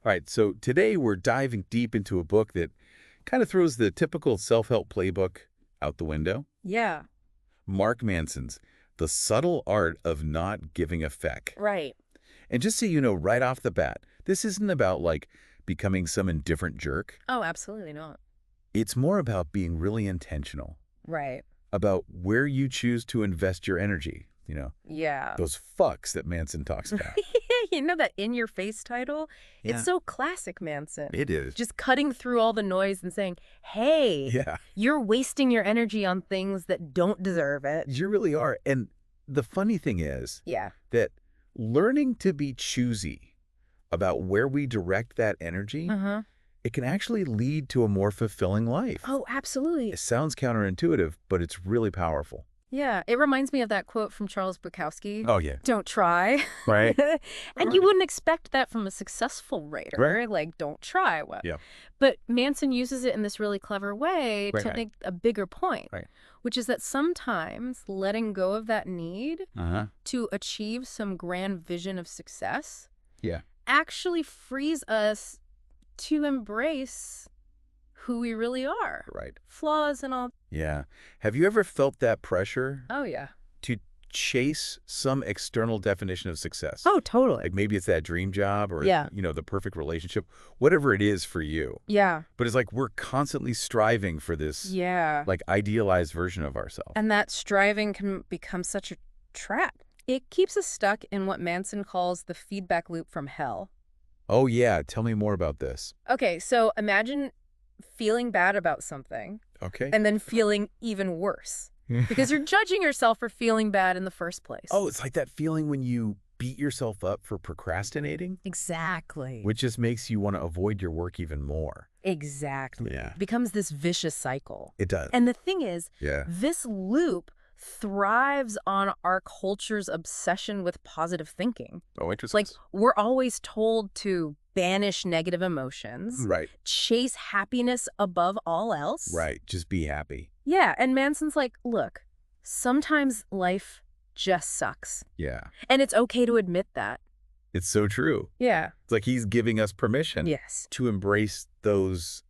All right, so today we're diving deep into a book that kind of throws the typical self-help playbook out the window. Yeah, Mark Manson's The Subtle Art of Not Giving a Feck. right. And just so you know right off the bat, this isn't about like becoming some indifferent jerk. Oh, absolutely not. It's more about being really intentional, Right. about where you choose to invest your energy. Yeah. Those fucks that Manson talks about. You know that in your face title? Yeah. It's so classic Manson. It is. Just cutting through all the noise and saying, hey, Yeah, you're wasting your energy on things that don't deserve it. you really are. And the funny thing is Yeah. that learning to be choosy about where we direct that energy, Uh-huh. it can actually lead to a more fulfilling life. Oh, absolutely. It sounds counterintuitive, but it's really powerful. Yeah. It reminds me of that quote from Charles Bukowski. Oh, yeah. Don't try. Right. And you wouldn't expect that from a successful writer. Right. Like, don't try. What? Yeah. But Manson uses it in this really clever way to Right. make a bigger point, Right. which is that sometimes letting go of that need Uh-huh. to achieve some grand vision of success Yeah. actually frees us to embrace who we really are. Right. Flaws and all. Yeah. Have you ever felt that pressure Oh, yeah. to chase some external definition of success? Oh, totally. Like maybe it's that dream job or, Yeah. the perfect relationship, whatever it is for you. Yeah. But it's like we're constantly striving for this, Yeah. like, idealized version of ourselves. And that striving can become such a trap. It keeps us stuck in what Manson calls the feedback loop from hell. Oh, yeah. Tell me more about this. Okay, so imagine feeling bad about something Okay. and then feeling even worse because you're judging yourself for feeling bad in the first place. Oh, it's like that feeling when you beat yourself up for procrastinating, exactly. which just makes you want to avoid your work even more. Exactly. Yeah. It becomes this vicious cycle. It does. And the thing is, Yeah. this loop thrives on our culture's obsession with positive thinking. Oh, interesting. Like, we're always told to banish negative emotions, Right. chase happiness above all else. Right. Just be happy. Yeah, and Manson's like, look, sometimes life just sucks. Yeah. And it's okay to admit that. It's so true. Yeah. It's like he's giving us permission Yes. to embrace those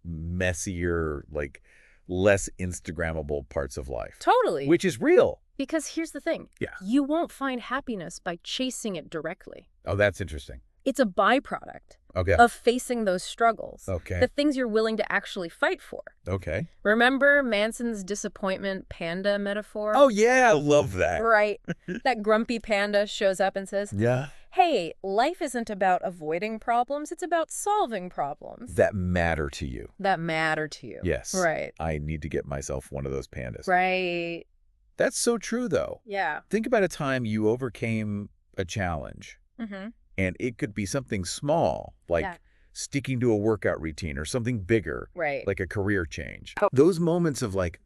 messier, like, less Instagrammable parts of life. Totally. Which is real. Because here's the thing. Yeah. You won't find happiness by chasing it directly. Oh, that's interesting. It's a byproduct Okay. of facing those struggles. Okay. The things you're willing to actually fight for. Okay. Remember Manson's disappointment panda metaphor? Oh, yeah. I love that. Right. That grumpy panda shows up and says, Yeah. hey, life isn't about avoiding problems. It's about solving problems That matter to you. that matter to you. Yes. Right. I need to get myself one of those pandas. Right. That's so true, though. Yeah. Think about a time you overcame a challenge, Mm-hmm. and it could be something small, like Yeah. sticking to a workout routine, or something bigger, Right. like a career change. Oh. Those moments of, like,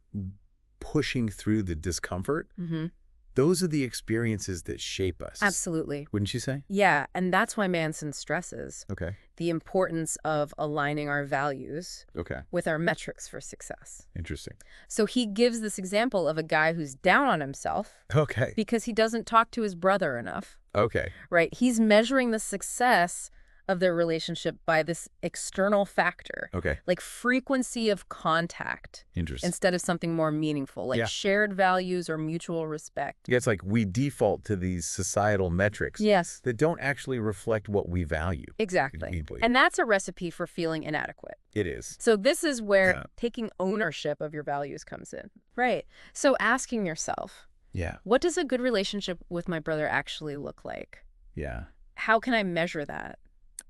pushing through the discomfort, Mm-hmm. those are the experiences that shape us. Absolutely. Wouldn't you say? Yeah. And that's why Manson stresses Okay. the importance of aligning our values Okay. with our metrics for success. Interesting. So he gives this example of a guy who's down on himself Okay. because he doesn't talk to his brother enough. Okay. Right? He's measuring the success of their relationship by this external factor, Okay. like frequency of contact, Interesting. instead of something more meaningful, like Yeah. shared values or mutual respect. Yeah, it's like we default to these societal metrics Yes, that don't actually reflect what we value. exactly. Deeply. And that's a recipe for feeling inadequate. It is. So this is where Yeah. taking ownership of your values comes in. Right. So asking yourself, Yeah. what does a good relationship with my brother actually look like? Yeah. How can I measure that?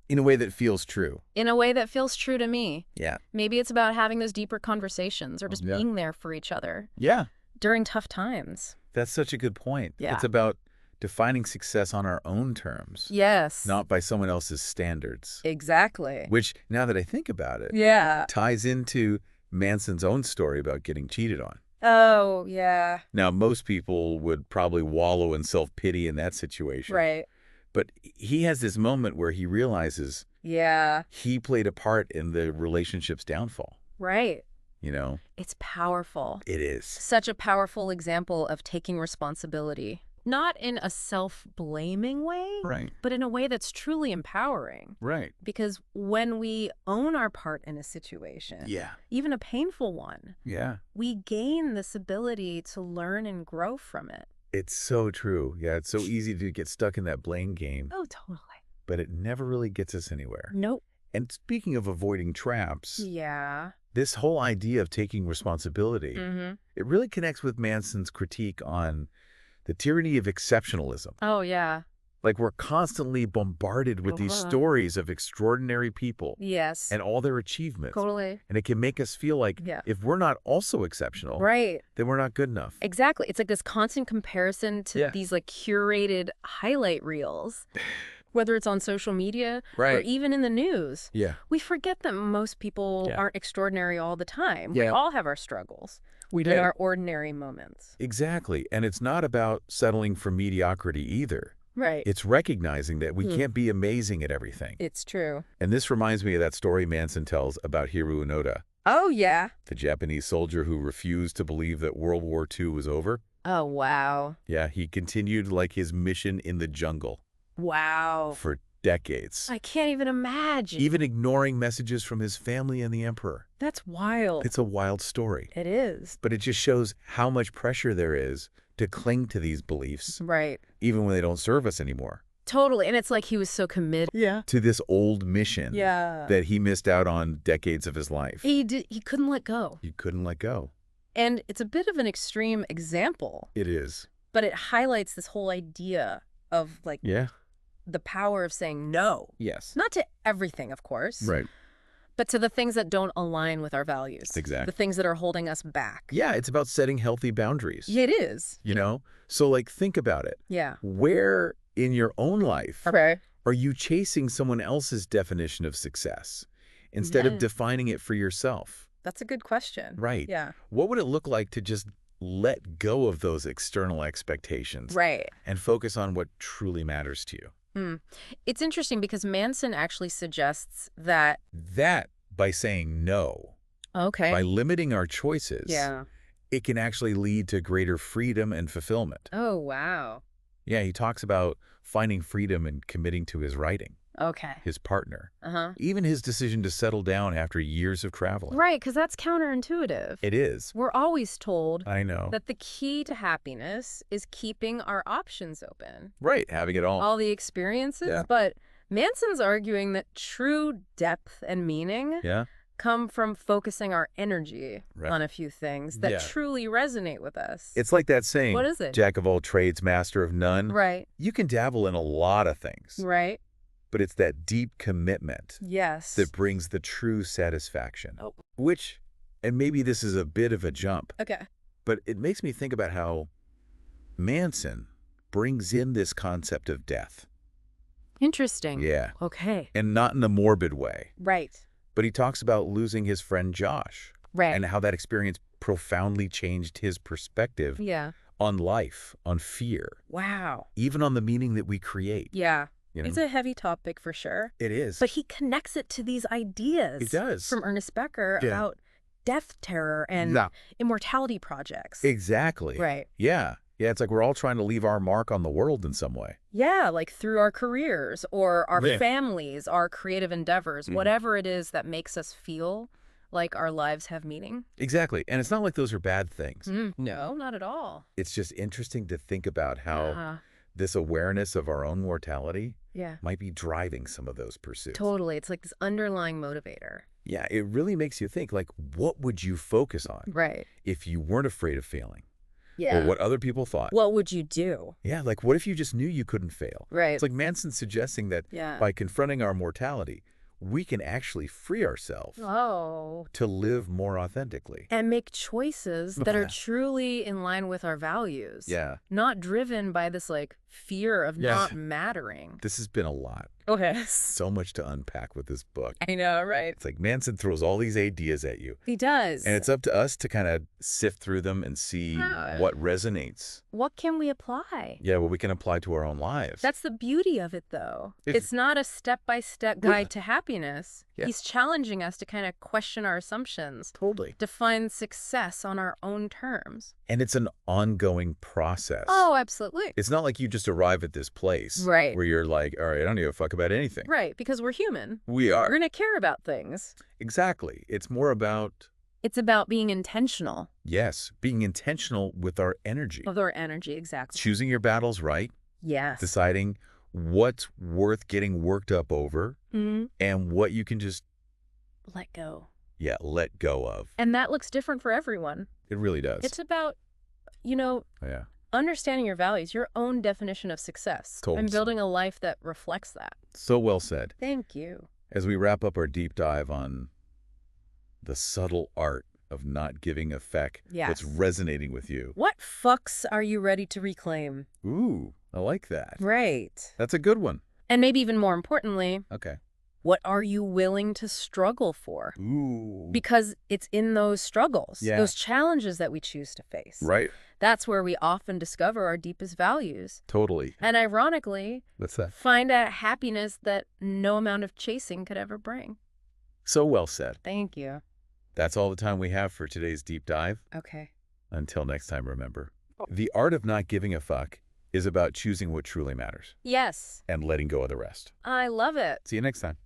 In a way that feels true. In a way that feels true to me. Yeah. Maybe it's about having those deeper conversations or just Yeah. being there for each other Yeah. during tough times. That's such a good point. Yeah. It's about defining success on our own terms, Yes. not by someone else's standards. Exactly. Which, now that I think about it, Yeah. ties into Manson's own story about getting cheated on. Oh, yeah. Now, most people would probably wallow in self-pity in that situation. Right. But he has this moment where he realizes Yeah. he played a part in the relationship's downfall. Right. You know? It's powerful. It is. Such a powerful example of taking responsibility. Not in a self-blaming way, Right. but in a way that's truly empowering. Right. Because when we own our part in a situation, Yeah. even a painful one, Yeah. we gain this ability to learn and grow from it. It's so true. Yeah, it's so easy to get stuck in that blame game, Oh, totally. but it never really gets us anywhere. Nope. And speaking of avoiding traps, Yeah. this whole idea of taking responsibility, Mm-hmm. it really connects with Manson's critique on the tyranny of exceptionalism. Oh, yeah. Like, we're constantly bombarded with these stories of extraordinary people Yes. and all their achievements. Totally. And it can make us feel like Yeah. if we're not also exceptional, Right. then we're not good enough. Exactly. It's like this constant comparison to Yeah. these like curated highlight reels, whether it's on social media or Right. even in the news. Yeah. We forget that most people Yeah. aren't extraordinary all the time. We Yeah. all have our struggles We in our ordinary moments. Exactly. And it's not about settling for mediocrity either. Right. It's recognizing that we can't be amazing at everything. It's true. And this reminds me of that story Manson tells about Hiroshi Onoda, Oh, yeah. the Japanese soldier who refused to believe that World War II was over. Oh, wow. Yeah, he continued like his mission in the jungle Wow. for decades, I can't even imagine. even ignoring messages from his family and the emperor. That's wild. It's a wild story, It is. but it just shows how much pressure there is to cling to these beliefs, Right. even when they don't serve us anymore. Totally. And it's like he was so committed. Yeah. To this old mission Yeah. that he missed out on decades of his life. He couldn't let go. You couldn't let go. And it's a bit of an extreme example, It is. but it highlights this whole idea of like Yeah. the power of saying no. Yes. Not to everything, of course, Right. but to the things that don't align with our values. Exactly. The things that are holding us back. Yeah, it's about setting healthy boundaries. Yeah, it is. You know? So, like, think about it. Yeah. Where in your own life Okay. are you chasing someone else's definition of success instead Yeah. of defining it for yourself? That's a good question. Right. Yeah. What would it look like to just let go of those external expectations Right. and focus on what truly matters to you? It's interesting because Manson actually suggests that. That, by saying no, Okay. by limiting our choices, Yeah. it can actually lead to greater freedom and fulfillment. Oh, wow. Yeah, he talks about finding freedom and committing to his writing, Okay. his partner, Uh-huh. even his decision to settle down after years of traveling. Right, because that's counterintuitive. It is. We're always told I know. that the key to happiness is keeping our options open, Right, having it all. all the experiences. Yeah. But Manson's arguing that true depth and meaning Yeah, come from focusing our energy Right. on a few things that Yeah. truly resonate with us. it's like that saying, What is it? Jack of all trades, master of none. Right, You can dabble in a lot of things, right. but it's that deep commitment Yes. that brings the true satisfaction. Oh. Which, and maybe this is a bit of a jump, Okay. but it makes me think about how Manson brings in this concept of death. Interesting. Yeah. Okay. And not in a morbid way, Right. but he talks about losing his friend Josh Right. and how that experience profoundly changed his perspective Yeah. on life, on fear, Wow. even on the meaning that we create. Yeah. You know? It's a heavy topic for sure. It is. But he connects it to these ideas. It does. From Ernest Becker Yeah. about death terror and Yeah. immortality projects. Exactly. Right. Yeah. Yeah, it's like we're all trying to leave our mark on the world in some way. Yeah, like through our careers or our Yeah. families, our creative endeavors, Mhm. whatever it is that makes us feel like our lives have meaning. Exactly. And it's not like those are bad things. No, not at all. It's just interesting to think about how Uh-huh. this awareness of our own mortality Yeah, might be driving some of those pursuits. totally. It's like this underlying motivator. Yeah, it really makes you think, like, what would you focus on Right. if you weren't afraid of failing? Yeah. Or what other people thought? What would you do? Yeah, like, what if you just knew you couldn't fail? Right. It's like Manson suggesting that Yeah. by confronting our mortality, we can actually free ourselves Oh. to live more authentically. And make choices that are truly in line with our values. Yeah. Not driven by this like fear of Yeah. not mattering. This has been a lot. Okay. So much to unpack with this book. I know, right? It's like Manson throws all these ideas at you. He does. And it's up to us to kind of sift through them and see what resonates. What can we apply? Yeah, what we can apply to our own lives. That's the beauty of it, though. If- It's not a step-by-step guide to happiness. Yeah. He's challenging us to kind of question our assumptions, Totally. define success on our own terms. And it's an ongoing process. Oh, absolutely. It's not like you just arrive at this place Right. where you're like, all right, I don't give a fuck about anything. Right, because we're human. We We're are. going to care about things. Exactly. It's more about, It's about being intentional yes, being intentional with our energy. with our energy, exactly. Choosing your battles right, Yes. deciding what's worth getting worked up over Mhm. and what you can just, Let go. yeah, let go of. And that looks different for everyone. It really does. It's about, Yeah. understanding your values, your own definition of success, Totally. and building a life that reflects that. So well said. Thank you. As we wrap up our deep dive on the subtle art of not giving a feck Yes. that's resonating with you. What fucks are you ready to reclaim? Ooh, I like that. Right. That's a good one. And maybe even more importantly, Okay. what are you willing to struggle for? Ooh. Because it's in those struggles, Yeah. those challenges that we choose to face. Right. That's where we often discover our deepest values. Totally. And ironically, What's that? find a happiness that no amount of chasing could ever bring. So well said. Thank you. That's all the time we have for today's deep dive. Okay. Until next time, remember, the art of not giving a fuck is about choosing what truly matters Yes, and letting go of the rest. I love it. See you next time.